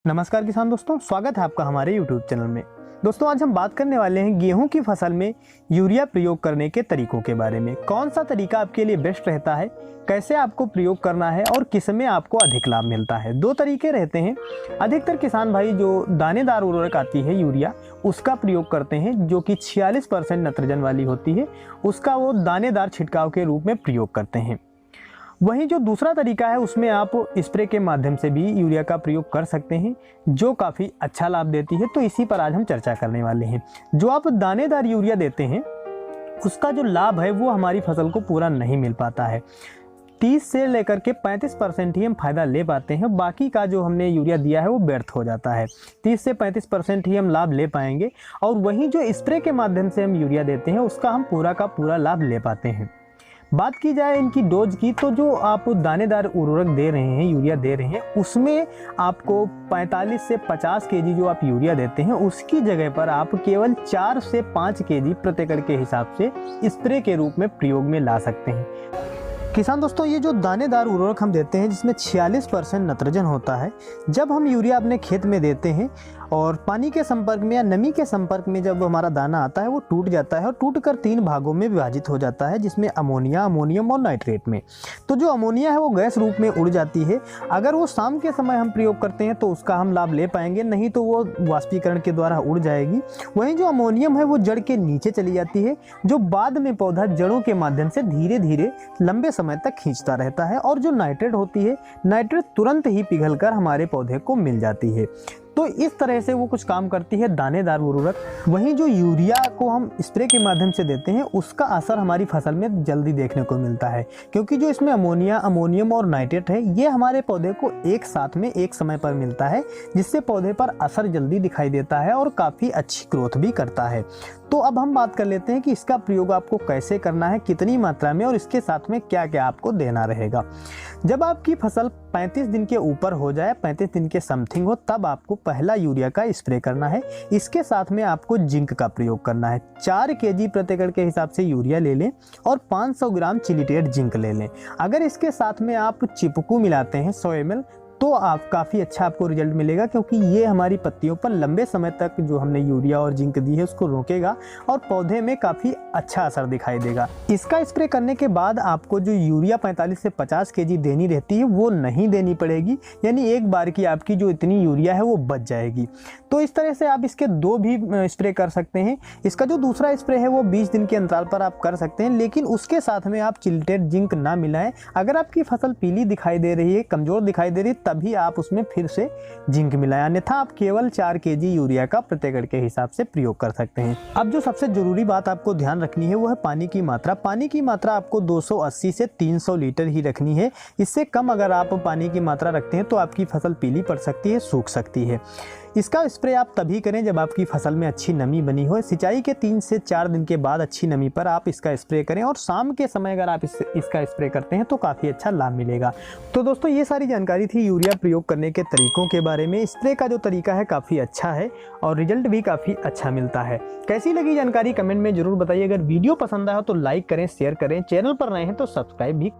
नमस्कार किसान दोस्तों, स्वागत है आपका हमारे YouTube चैनल में। दोस्तों आज हम बात करने वाले हैं गेहूं की फसल में यूरिया प्रयोग करने के तरीकों के बारे में। कौन सा तरीका आपके लिए बेस्ट रहता है, कैसे आपको प्रयोग करना है और किस में आपको अधिक लाभ मिलता है। दो तरीके रहते हैं। अधिकतर किसान भाई जो दानेदार उर्वरक आती है यूरिया, उसका प्रयोग करते हैं, जो कि 46% नाइट्रोजन वाली होती है, उसका वो दानेदार छिड़काव के रूप में प्रयोग करते हैं। वहीं जो दूसरा तरीका है उसमें आप स्प्रे के माध्यम से भी यूरिया का प्रयोग कर सकते हैं, जो काफ़ी अच्छा लाभ देती है। तो इसी पर आज हम चर्चा करने वाले हैं। जो आप दानेदार यूरिया देते हैं उसका जो लाभ है वो हमारी फसल को पूरा नहीं मिल पाता है। 30 से लेकर के 35% ही हम फायदा ले पाते हैं, बाकी का जो हमने यूरिया दिया है वो व्यर्थ हो जाता है। 30 से 35% ही हम लाभ ले पाएंगे, और वहीं जो स्प्रे के माध्यम से हम यूरिया देते हैं उसका हम पूरा का पूरा लाभ ले पाते हैं। बात की जाए इनकी डोज की, तो जो आप दानेदार उर्वरक दे रहे हैं, यूरिया दे रहे हैं, उसमें आपको 45 से 50 केजी जो आप यूरिया देते हैं उसकी जगह पर आप केवल 4 से 5 केजी प्रति एकड़ के हिसाब से स्प्रे के रूप में प्रयोग में ला सकते हैं। किसान दोस्तों, ये जो दानेदार उर्वरक हम देते हैं जिसमें 46% नाइट्रोजन होता है, जब हम यूरिया अपने खेत में देते हैं और पानी के संपर्क में या नमी के संपर्क में जब हमारा दाना आता है वो टूट जाता है और टूटकर 3 भागों में विभाजित हो जाता है, जिसमें अमोनिया, अमोनियम और नाइट्रेट में। तो जो अमोनिया है वो गैस रूप में उड़ जाती है। अगर वो शाम के समय हम प्रयोग करते हैं तो उसका हम लाभ ले पाएंगे, नहीं तो वो वाष्पीकरण के द्वारा उड़ जाएगी। वहीं जो अमोनियम है वो जड़ के नीचे चली जाती है, जो बाद में पौधा जड़ों के माध्यम से धीरे धीरे लंबे समय तक खींचता रहता है। और जो नाइट्रेट होती है, नाइट्रेट तुरंत ही पिघलकर हमारे पौधे को मिल जाती है। तो इस तरह से वो कुछ काम करती है दानेदार उर्वरक। वहीं जो यूरिया को हम स्प्रे के माध्यम से देते हैं उसका असर हमारी फसल में जल्दी देखने को मिलता है, क्योंकि जो इसमें अमोनिया, अमोनियम और नाइट्रेट है ये हमारे पौधे को एक साथ में एक समय पर मिलता है, जिससे पौधे पर असर जल्दी दिखाई देता है और काफ़ी अच्छी ग्रोथ भी करता है। तो अब हम बात कर लेते हैं कि इसका प्रयोग आपको कैसे करना है, कितनी मात्रा में, और इसके साथ में क्या क्या आपको देना रहेगा। जब आपकी फसल 35 दिन के ऊपर हो जाए, 35 दिन के समथिंग हो, तब आपको पहला यूरिया का स्प्रे करना है। इसके साथ में आपको जिंक का प्रयोग करना है। 4 केजी प्रति एकड़ के हिसाब से यूरिया ले लें और 500 ग्राम चिलिटेट जिंक ले लें। अगर इसके साथ में आप चिपकू मिलाते हैं 100 ml, तो आप काफ़ी अच्छा आपको रिजल्ट मिलेगा, क्योंकि ये हमारी पत्तियों पर लंबे समय तक जो हमने यूरिया और जिंक दी है उसको रोकेगा और पौधे में काफ़ी अच्छा असर दिखाई देगा। इसका स्प्रे करने के बाद आपको जो यूरिया 45 से 50 केजी देनी रहती है वो नहीं देनी पड़ेगी, यानी एक बार की आपकी जो इतनी यूरिया है वो बच जाएगी। तो इस तरह से आप इसके 2 भी स्प्रे कर सकते हैं। इसका जो दूसरा स्प्रे है वो 20 दिन के अंतराल पर आप कर सकते हैं, लेकिन उसके साथ में आप चिल्टेट जिंक ना मिलाएं। अगर आपकी फसल पीली दिखाई दे रही है, कमज़ोर दिखाई दे रही है, तभी आप उसमें फिर से जिंक मिलाएं, अन्यथा आप केवल 4 केजी यूरिया का प्रति एकड़ के हिसाब से प्रयोग कर सकते हैं। अब जो सबसे जरूरी बात आपको ध्यान रखनी है वो है पानी की मात्रा। पानी की मात्रा आपको 280 से 300 लीटर ही रखनी है। इससे कम अगर आप पानी की मात्रा रखते हैं तो आपकी फसल पीली पड़ सकती है, सूख सकती है। इसका स्प्रे आप तभी करें जब आपकी फसल में अच्छी नमी बनी हो। सिंचाई के 3 से 4 दिन के बाद अच्छी नमी पर आप इसका स्प्रे करें, और शाम के समय अगर आप इसका स्प्रे करते हैं तो काफ़ी अच्छा लाभ मिलेगा। तो दोस्तों ये सारी जानकारी थी यूरिया प्रयोग करने के तरीकों के बारे में। स्प्रे का जो तरीका है काफ़ी अच्छा है और रिजल्ट भी काफ़ी अच्छा मिलता है। कैसी लगी जानकारी कमेंट में ज़रूर बताइए। अगर वीडियो पसंद आया हो तो लाइक करें, शेयर करें, चैनल पर नए हैं तो सब्सक्राइब भी